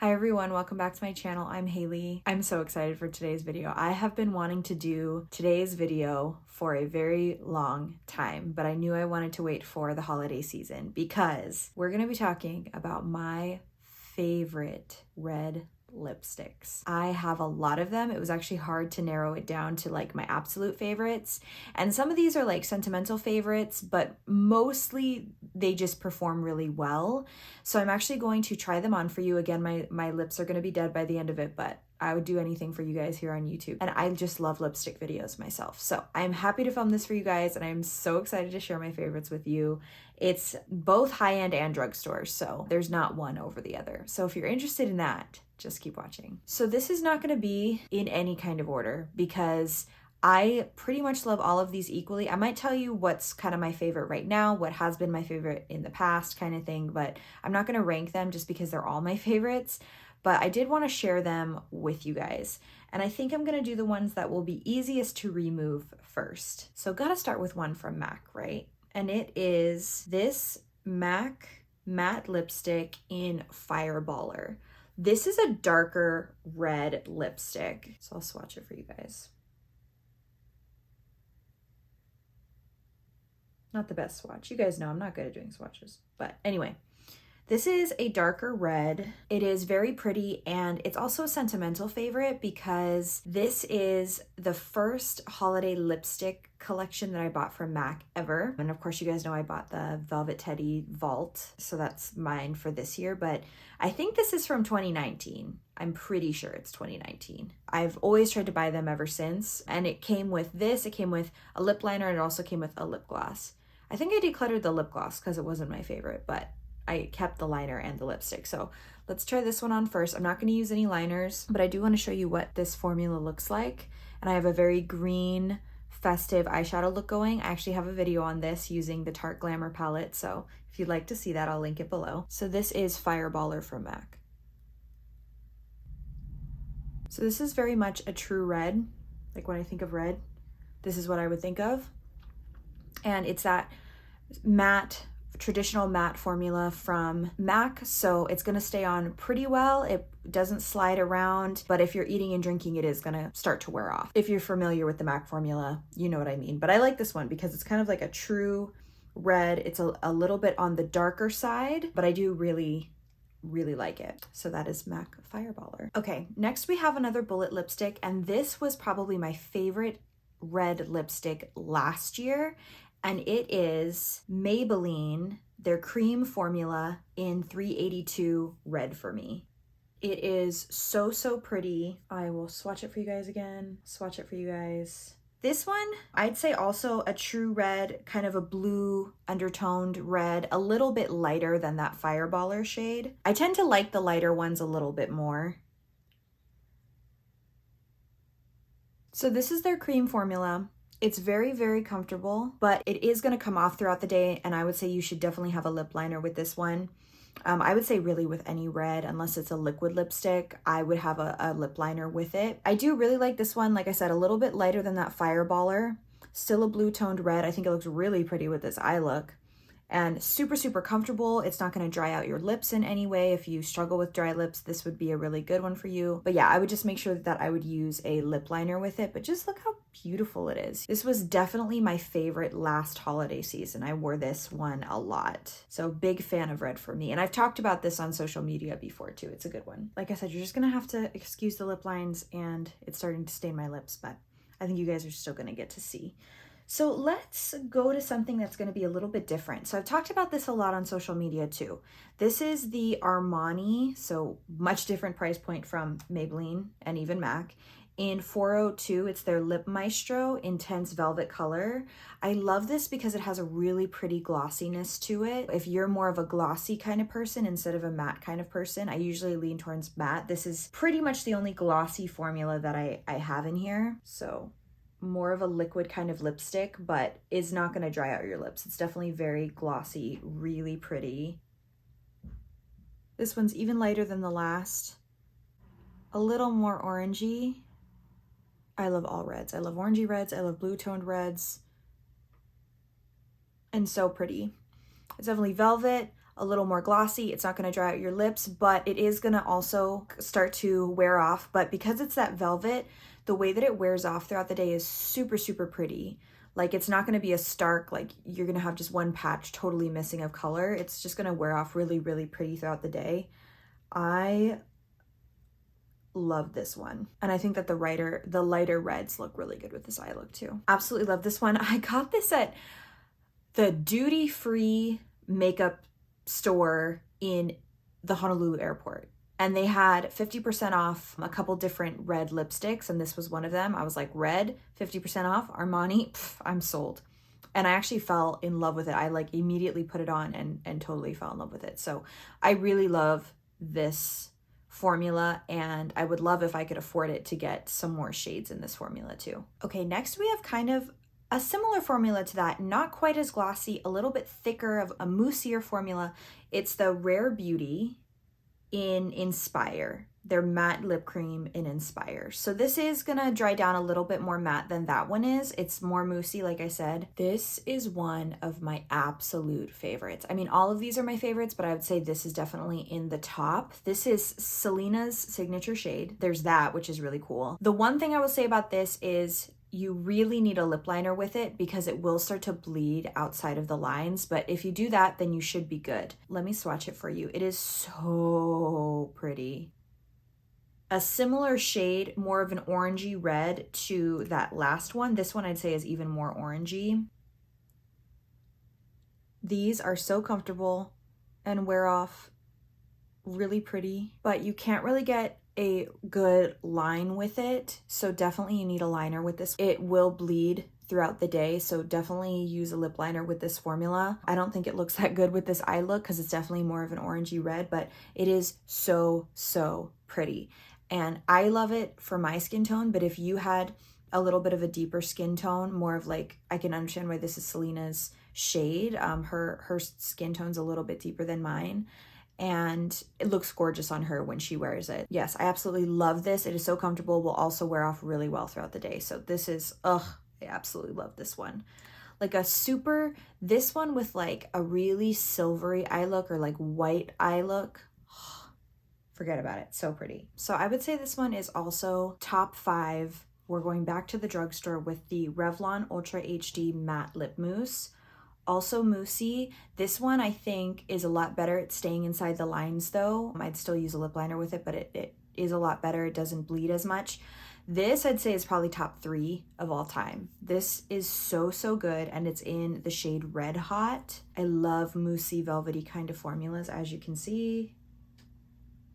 Hi everyone, welcome back to my channel. I'm Haley. I'm so excited for today's video. I have been wanting to do today's video for a very long time, but I knew I wanted to wait for the holiday season because we're gonna be talking about my favorite red lipsticks. I have a lot of them. It was actually hard to narrow it down to like my absolute favorites. And some of these are like sentimental favorites, but mostly they just perform really well. So I'm actually going to try them on for you. Again, my lips are going to be dead by the end of it, but I would do anything for you guys here on YouTube. And I just love lipstick videos myself. So I'm happy to film this for you guys, and I'm so excited to share my favorites with you. It's both high-end and drugstore, so there's not one over the other. So if you're interested in that, just keep watching. So this is not going to be in any kind of order because I pretty much love all of these equally. I might tell you what's kind of my favorite right now, what has been my favorite in the past kind of thing, but I'm not going to rank them just because they're all my favorites. But I did want to share them with you guys. And I think I'm going to do the ones that will be easiest to remove first. So gotta start with one from MAC, right? And it is this MAC matte lipstick in Fireballer. This is a darker red lipstick. So I'll swatch it for you guys. Not the best swatch. You guys know I'm not good at doing swatches. But anyway, this is a darker red. It is very pretty, and it's also a sentimental favorite because this is the first holiday lipstick collection that I bought from MAC ever. And of course, you guys know I bought the Velvet Teddy Vault, so that's mine for this year, but I think this is from 2019. I'm pretty sure it's 2019. I've always tried to buy them ever since, and it came with this, it came with a lip liner, and it also came with a lip gloss. I think I decluttered the lip gloss because it wasn't my favorite, but I kept the liner and the lipstick. So let's try this one on first. I'm not going to use any liners, but I do want to show you what this formula looks like. And I have a very green, festive eyeshadow look going. I actually have a video on this using the Tarte Glamour palette. So if you'd like to see that, I'll link it below. So this is Fireballer from MAC. So this is very much a true red. Like when I think of red, this is what I would think of. And it's that matte, traditional matte formula from MAC, so it's going to stay on pretty well. It doesn't slide around, but if you're eating and drinking, it is going to start to wear off. If you're familiar with the MAC formula, you know what I mean. But I like this one because it's kind of like a true red. It's a little bit on the darker side, but I do really like it. So that is MAC Fireballer. Okay, next we have another bullet lipstick, and this was probably my favorite red lipstick last year. And it is Maybelline, their cream formula in 382 red for me. It is so pretty. I will swatch it for you guys again, swatch it for you guys. This one, I'd say also a true red, kind of a blue undertoned red, a little bit lighter than that Fireballer shade. I tend to like the lighter ones a little bit more. So this is their cream formula. It's very comfortable, but it is going to come off throughout the day, and I would say you should definitely have a lip liner with this one. I would say really with any red, unless it's a liquid lipstick, I would have a lip liner with it. I do really like this one. Like I said, a little bit lighter than that Fireballer. Still a blue toned red. I think it looks really pretty with this eye look. And super comfortable. It's not going to dry out your lips in any way. If you struggle with dry lips, this would be a really good one for you. But yeah, I would just make sure that I would use a lip liner with it. But just look how beautiful it is. This was definitely my favorite last holiday season. I wore this one a lot. So big fan of red for me. And I've talked about this on social media before too. It's a good one. Like I said, you're just going to have to excuse the lip lines, and it's starting to stain my lips, but I think you guys are still going to get to see. So let's go to something that's going to be a little bit different. So I've talked about this a lot on social media too. This is the Armani, so much different price point from Maybelline and even MAC. In 402, it's their Lip Maestro Intense Velvet color. I love this because it has a really pretty glossiness to it. If you're more of a glossy kind of person instead of a matte kind of person, I usually lean towards matte. This is pretty much the only glossy formula that I have in here. So more of a liquid kind of lipstick, but is not going to dry out your lips. It's definitely very glossy, really pretty. This one's even lighter than the last. A little more orangey. I love all reds. I love orangey reds. I love blue toned reds. And so pretty. It's definitely velvet, a little more glossy. It's not going to dry out your lips, but it is going to also start to wear off. But because it's that velvet, the way that it wears off throughout the day is super, super pretty. Like, it's not going to be a stark, like you're going to have just one patch totally missing of color. It's just going to wear off really, really pretty throughout the day. I love this one. And I think that the lighter reds look really good with this eye look too. Absolutely love this one. I got this at the duty-free makeup store in the Honolulu airport. And they had 50% off a couple different red lipsticks, and this was one of them. I was like, red, 50% off, Armani, I'm sold. And I actually fell in love with it. I like immediately put it on and totally fell in love with it. So I really love this formula, and I would love if I could afford it to get some more shades in this formula too. Okay, next we have kind of a similar formula to that, not quite as glossy, a little bit thicker, of a moussier formula. It's the Rare Beauty in Inspire, their matte lip cream in Inspire. So this is gonna dry down a little bit more matte than that one is. It's more moussey, like I said. This is one of my absolute favorites. I mean, all of these are my favorites, but I would say this is definitely in the top. This is Selena's signature shade. There's that, which is really cool. The one thing I will say about this is you really need a lip liner with it because it will start to bleed outside of the lines. But if you do that, then you should be good. Let me swatch it for you. It is so pretty. A similar shade, more of an orangey red to that last one. This one I'd say is even more orangey. These are so comfortable and wear off really pretty, but you can't really get a good line with it. So definitely you need a liner with this. It will bleed throughout the day, so definitely use a lip liner with this formula. I don't think it looks that good with this eye look because it's definitely more of an orangey red, but it is so, so pretty. And I love it for my skin tone, but if you had a little bit of a deeper skin tone, more of like, I can understand why this is Selena's shade. Her skin tone's a little bit deeper than mine, and it looks gorgeous on her when she wears it. Yes, I absolutely love this. It is so comfortable, will also wear off really well throughout the day. So this is, I absolutely love this one. Like this one with like a really silvery eye look or like white eye look, forget about it, so pretty. So I would say this one is also top 5. We're going back to the drugstore with the Revlon Ultra HD Matte Lip Mousse. Also moussey. This one I think is a lot better at staying inside the lines though. I'd still use a lip liner with it, but it is a lot better. It doesn't bleed as much. This I'd say is probably top 3 of all time. This is so, so good, and it's in the shade Red Hot. I love moussey, velvety kind of formulas, as you can see.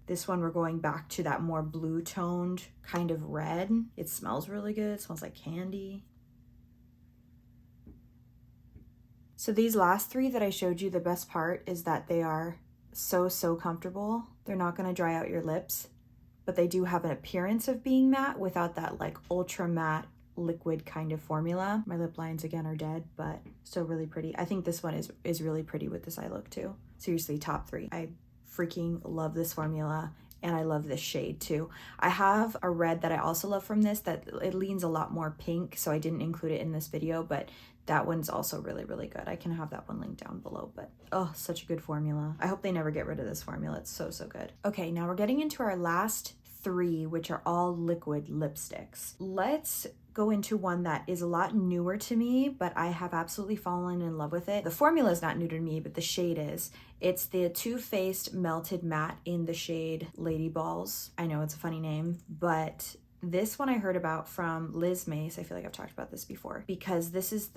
This one we're going back to that more blue toned kind of red. It smells really good. It smells like candy. So these last 3 that I showed you, the best part is that they are so, so comfortable. They're not going to dry out your lips, but they do have an appearance of being matte without that like ultra matte liquid kind of formula. My lip lines again are dead, but still really pretty. I think this one is really pretty with this eye look too. Seriously, top 3. I freaking love this formula, and I love this shade too. I have a red that I also love from this that it leans a lot more pink, so I didn't include it in this video, but that one's also really, really good. I can have that one linked down below, but oh, such a good formula. I hope they never get rid of this formula. It's so, so good. Okay, now we're getting into our last 3, which are all liquid lipsticks. Let's go into one that is a lot newer to me, but I have absolutely fallen in love with it. The formula is not new to me, but the shade is. It's the Too Faced Melted Matte in the shade Lady Balls. I know it's a funny name, but this one I heard about from Liz Mace. I feel like I've talked about this before, because this is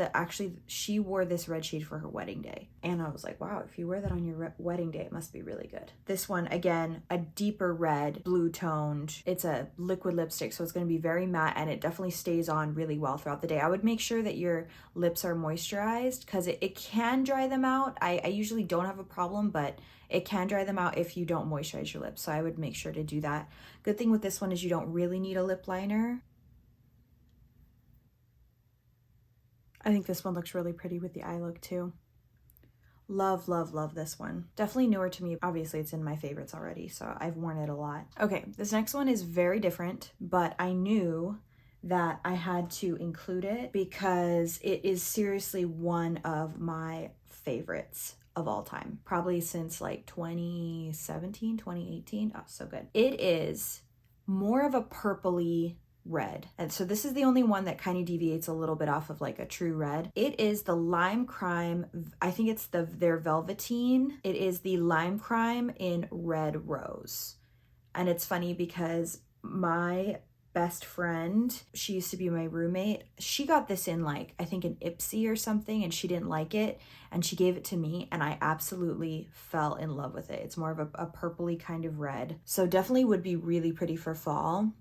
she wore this red shade for her wedding day. And I was like, wow, if you wear that on your wedding day, it must be really good. This one, again, a deeper red, blue toned. It's a liquid lipstick, so it's going to be very matte, and it definitely stays on really well throughout the day. I would make sure that your lips are moisturized because it can dry them out. I usually don't have a problem, but it can dry them out if you don't moisturize your lips, so I would make sure to do that. Good thing with this one is you don't really need a lip liner. I think this one looks really pretty with the eye look too. Love, love, love this one. Definitely newer to me. Obviously, it's in my favorites already, so I've worn it a lot. Okay, this next one is very different, but I knew that I had to include it because it is seriously one of my favorites of all time, probably since like 2017, 2018. Oh, so good. It is more of a purpley red. And so this is the only one that kind of deviates a little bit off of like a true red. It is the Lime Crime. I think it's their Velveteen. It is the Lime Crime in Red Rose. And it's funny because my best friend, she used to be my roommate, she got this in like, I think an Ipsy or something, and she didn't like it, and she gave it to me, and I absolutely fell in love with it. It's more of a purpley kind of red. So definitely would be really pretty for fall.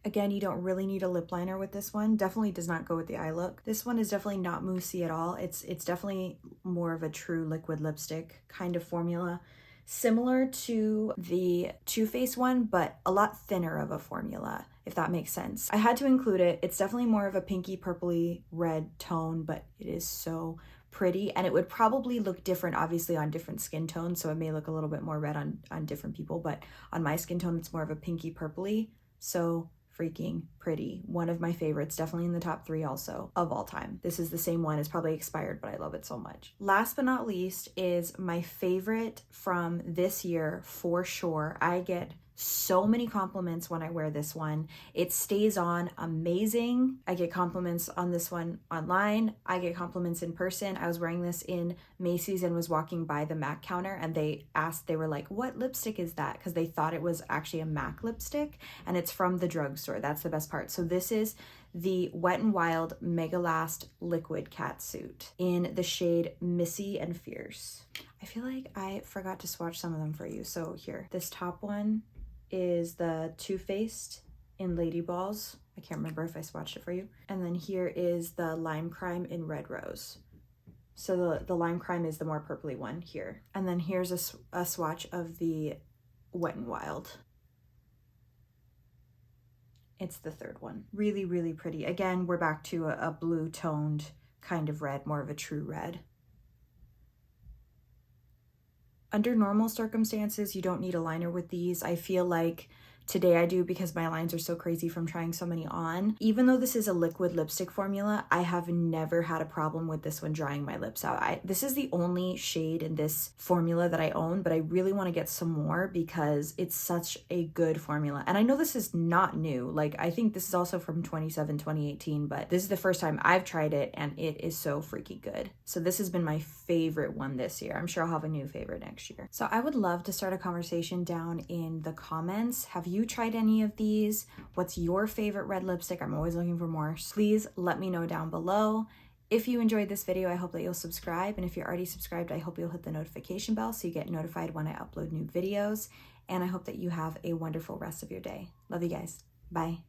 Again, you don't really need a lip liner with this one. Definitely does not go with the eye look. This one is definitely not moussey at all. It's definitely more of a true liquid lipstick kind of formula. Similar to the Too Faced one, but a lot thinner of a formula, if that makes sense. I had to include it. It's definitely more of a pinky purpley red tone, but it is so pretty, and it would probably look different obviously on different skin tones, so it may look a little bit more red on different people, but on my skin tone it's more of a pinky purpley. So freaking pretty. One of my favorites, definitely in the top 3 also of all time. This is the same one, it's probably expired, but I love it so much. Last but not least is my favorite from this year for sure. I get so many compliments when I wear this one. It stays on amazing. I get compliments on this one online. I get compliments in person. I was wearing this in Macy's and was walking by the MAC counter, and they were like, what lipstick is that? Because they thought it was actually a MAC lipstick, and it's from the drugstore. That's the best part. So this is the Wet n Wild Mega Last Liquid Catsuit in the shade Missy and Fierce. I feel like I forgot to swatch some of them for you. So here, this top one is the Too Faced in Lady Balls. I can't remember if I swatched it for you. And then here is the Lime Crime in Red Rose. So the Lime Crime is the more purpley one here. And then here's a swatch of the Wet n Wild. It's the third one. Really, really pretty. Again, we're back to a blue toned kind of red, more of a true red. Under normal circumstances, you don't need a liner with these. I feel like today I do because my lines are so crazy from trying so many on. Even though this is a liquid lipstick formula, I have never had a problem with this when drying my lips out. This is the only shade in this formula that I own, but I really want to get some more because it's such a good formula. And I know this is not new. Like, I think this is also from 2018, but this is the first time I've tried it and it is so freaky good. So this has been my favorite one this year. I'm sure I'll have a new favorite next year. So I would love to start a conversation down in the comments. Have you tried any of these? What's your favorite red lipstick? I'm always looking for more. Please let me know down below. If you enjoyed this video, I hope that you'll subscribe. And if you're already subscribed, I hope you'll hit the notification bell so you get notified when I upload new videos. And I hope that you have a wonderful rest of your day. Love you guys. Bye.